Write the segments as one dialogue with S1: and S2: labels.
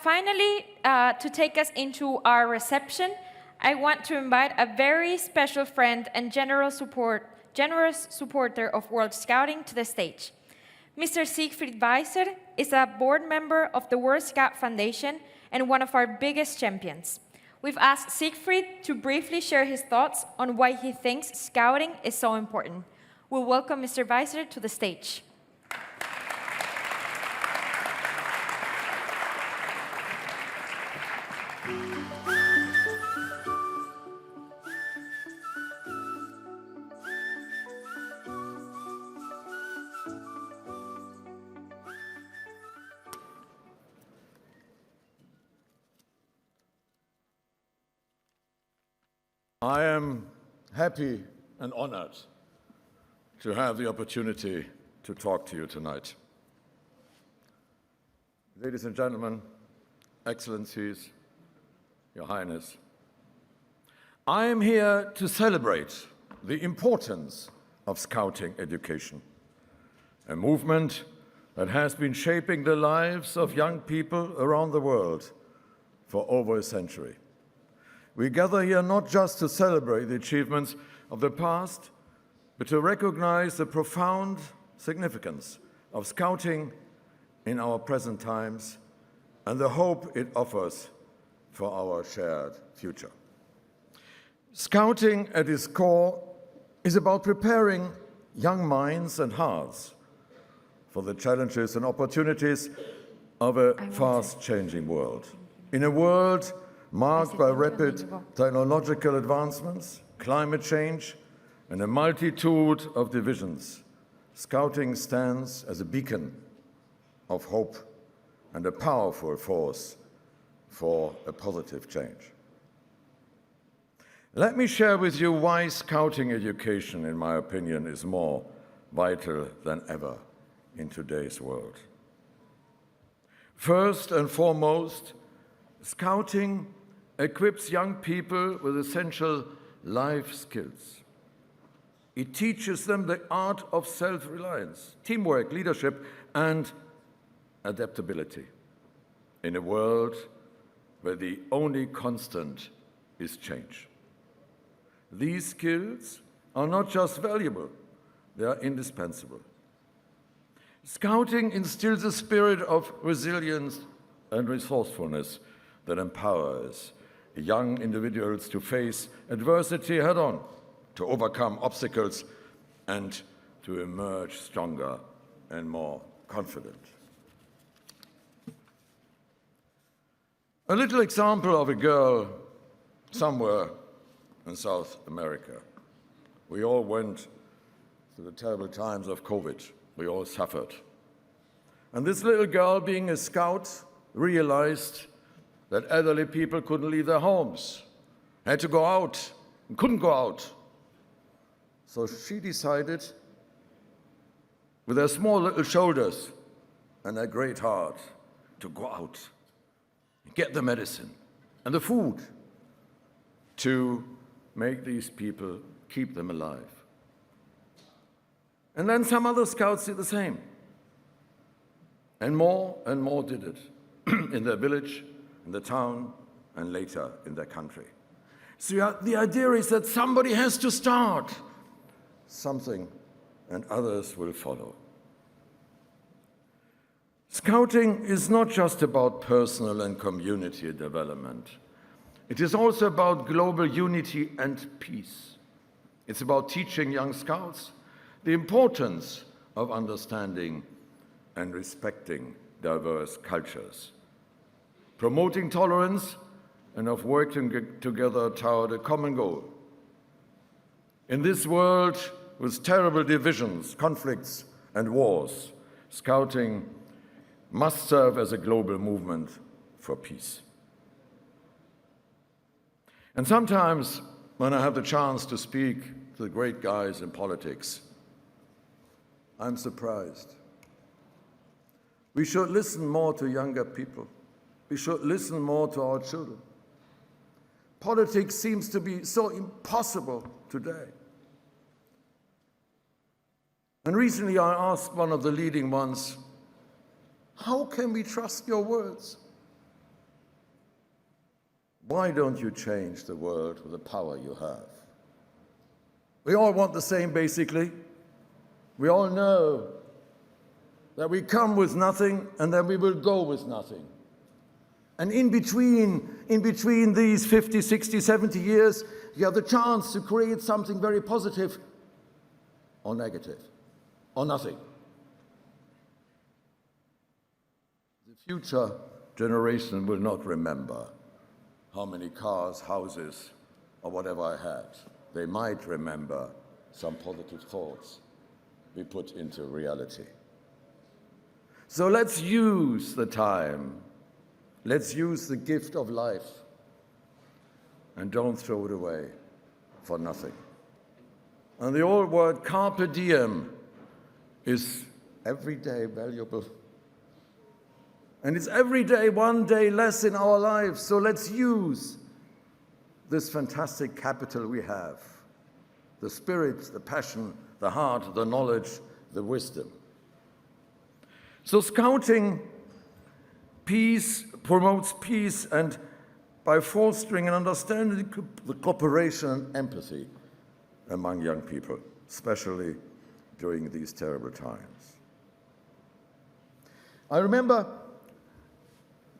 S1: Finally, to take us into our reception, I want to invite a very special friend and generous supporter of World Scouting to the stage. Mr. Siegfried Weiser is a board member of the World Scout Foundation and one of our biggest champions. We've asked Siegfried to briefly share his thoughts on why he thinks scouting is so important. We'll welcome Mr. Weiser to the stage.
S2: I am happy and honored to have the opportunity to talk to you tonight. Ladies and gentlemen, Excellencies, Your Highness, I am here to celebrate the importance of Scouting education, a movement that has been shaping the lives of young people around the world for over a century. We gather here not just to celebrate the achievements of the past, but to recognize the profound significance of Scouting in our present times and the hope it offers for our shared future. Scouting at its core is about preparing young minds and hearts for the challenges and opportunities of a fast-changing world. In a world marked by rapid technological advancements, climate change, and a multitude of divisions, Scouting stands as a beacon of hope and a powerful force for a positive change. Let me share with you why Scouting education, in my opinion, is more vital than ever in today's world. First and foremost, Scouting equips young people with essential life skills. It teaches them the art of self-reliance, teamwork, leadership, and adaptability in a world where the only constant is change. These skills are not just valuable, they are indispensable. Scouting instills a spirit of resilience and resourcefulness that empowers young individuals to face adversity head-on, to overcome obstacles, and to emerge stronger and more confident. A little example of a girl somewhere in South America. We all went through the terrible times of COVID. We all suffered. And this little girl, being a scout, realized that elderly people couldn't leave their homes, had to go out, and couldn't go out. So she decided, with her small little shoulders and her great heart, to go out, get the medicine and the food to make these people, keep them alive. And then some other scouts did the same. And more did it in their village, in the town, and later in their country. So the idea is that somebody has to start something, and others will follow. Scouting is not just about personal and community development. It is also about global unity and peace. It's about teaching young scouts the importance of understanding and respecting diverse cultures, promoting tolerance, and of working together toward a common goal. In this world with terrible divisions, conflicts, and wars, Scouting must serve as a global movement for peace. And sometimes, when I have the chance to speak to the great guys in politics, I'm surprised. We should listen more to younger people. We should listen more to our children. Politics seems to be so impossible today. And recently I asked one of the leading ones, how can we trust your words? Why don't you change the world with the power you have? We all want the same, basically. We all know that we come with nothing and then we will go with nothing. And in between these 50, 60, 70 years, you have the chance to create something very positive or negative or nothing. The future generation will not remember how many cars, houses, or whatever I had. They might remember some positive thoughts we put into reality. So let's use the time. Let's use the gift of life and don't throw it away for nothing. And the old word carpe diem is every day valuable. And it's every day, one day less in our lives. So let's use this fantastic capital we have. The spirit, the passion, the heart, the knowledge, the wisdom. So Scouting promotes peace and by fostering and understanding the cooperation and empathy among young people, especially during these terrible times. I remember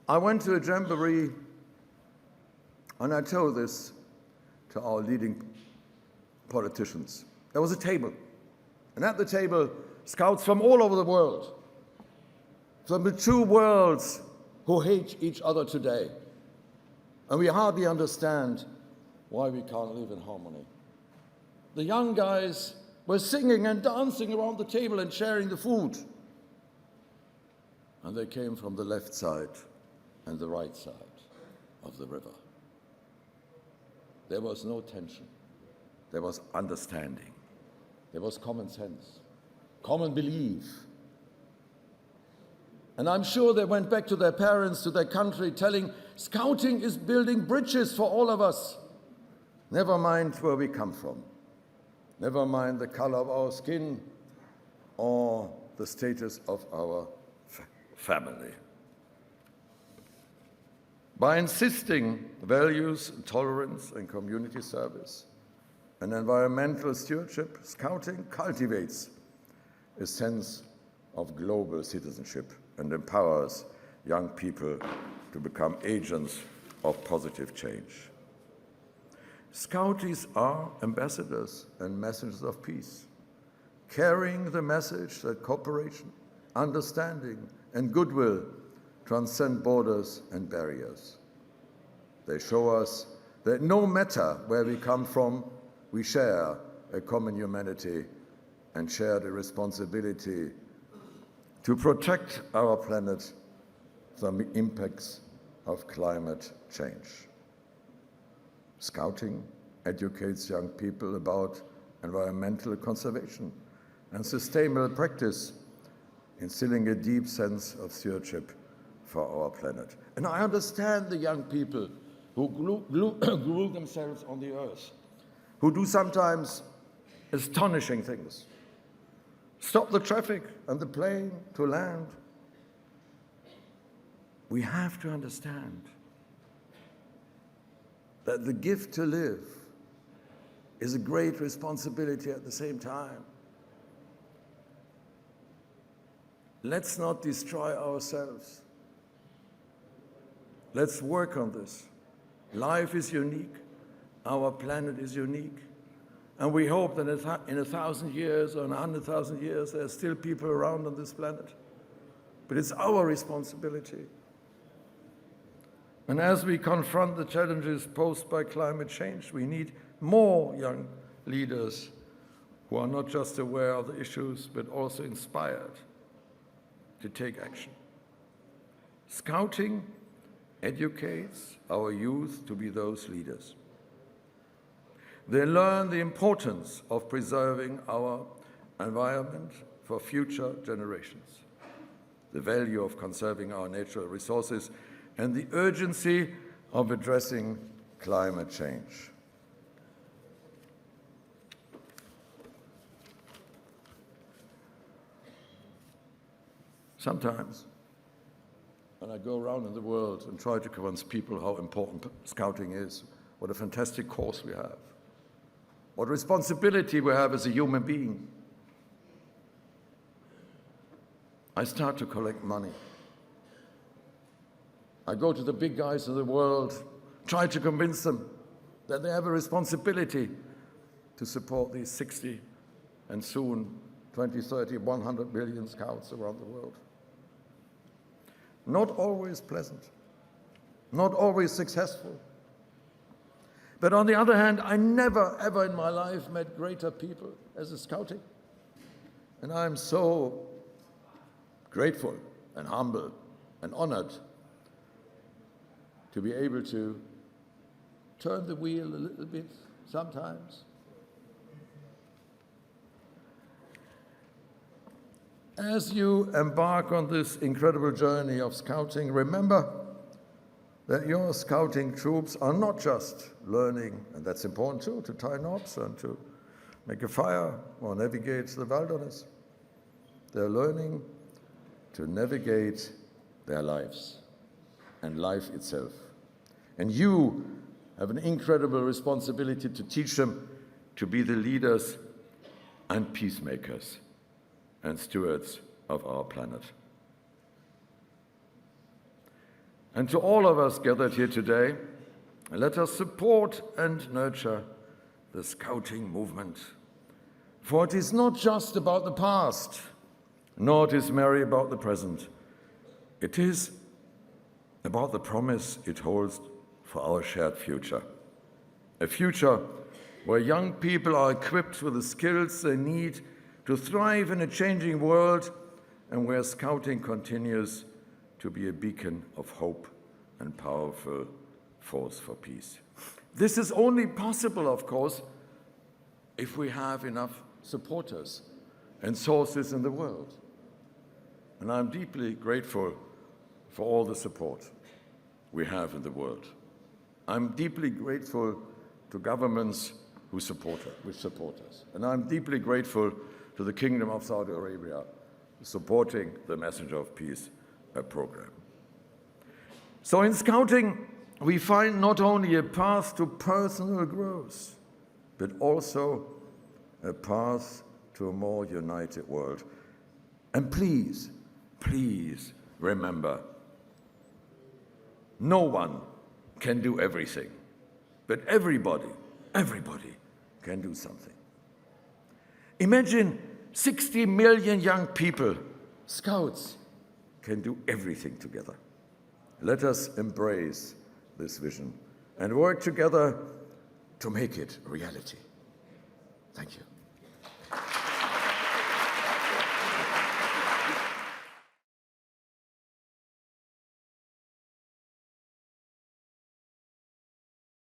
S2: I went to a jamboree and I told this to our leading politicians. There was a table, and at the table, scouts from all over the world, from the two worlds who hate each other today. And we hardly understand why we can't live in harmony. The young guys were singing and dancing around the table and sharing the food. And they came from the left side and the right side of the river. There was no tension. There was understanding. There was common sense, common belief. And I'm sure they went back to their parents, to their country, telling, Scouting is building bridges for all of us. Never mind where we come from. Never mind the color of our skin or the status of our family. By insisting values, tolerance, and community service, and environmental stewardship, Scouting cultivates a sense of global citizenship and empowers young people to become agents of positive change. Scouties are ambassadors and messengers of peace, carrying the message that cooperation, understanding, and goodwill transcend borders and barriers. They show us that no matter where we come from, we share a common humanity and share the responsibility to protect our planet from the impacts of climate change. Scouting educates young people about environmental conservation and sustainable practice, instilling a deep sense of stewardship for our planet. And I understand the young people who glue themselves on the earth, who do sometimes astonishing things. Stop the traffic and the plane to land. We have to understand that the gift to live is a great responsibility at the same time. Let's not destroy ourselves. Let's work on this. Life is unique. Our planet is unique. And we hope that in 1,000 years or in 100,000 years, there are still people around on this planet. But it's our responsibility. And as we confront the challenges posed by climate change, we need more young leaders who are not just aware of the issues, but also inspired to take action. Scouting educates our youth to be those leaders. They learn the importance of preserving our environment for future generations, the value of conserving our natural resources, and the urgency of addressing climate change. Sometimes and I go around in the world and try to convince people how important Scouting is, what a fantastic cause we have, what responsibility we have as a human being, I start to collect money. I go to the big guys of the world, try to convince them that they have a responsibility to support these 60 and soon 20, 30, 100 million scouts around the world. Not always pleasant, not always successful. But on the other hand, I never, ever in my life met greater people as a Scouting. And I'm so grateful and humble and honored to be able to turn the wheel a little bit sometimes. As you embark on this incredible journey of Scouting, remember that your Scouting troops are not just learning, and that's important too, to tie knots and to make a fire or navigate the wilderness. They're learning to navigate their lives and life itself. And you have an incredible responsibility to teach them to be the leaders and peacemakers and stewards of our planet. And to all of us gathered here today, let us support and nurture the Scouting movement. For it is not just about the past, nor it is merely about the present. It is about the promise it holds for our shared future. A future where young people are equipped with the skills they need to thrive in a changing world, and where Scouting continues to be a beacon of hope and powerful force for peace. This is only possible, of course, if we have enough supporters and sources in the world. And I'm deeply grateful for all the support we have in the world. I'm deeply grateful to governments which support us. And I'm deeply grateful to the Kingdom of Saudi Arabia supporting the Messenger of Peace program. So in Scouting, we find not only a path to personal growth, but also a path to a more united world. And please, please remember, no one can do everything, but everybody can do something. Imagine 60 million young people, Scouts, can do everything together. Let us embrace this vision and work together to make it a reality. Thank you.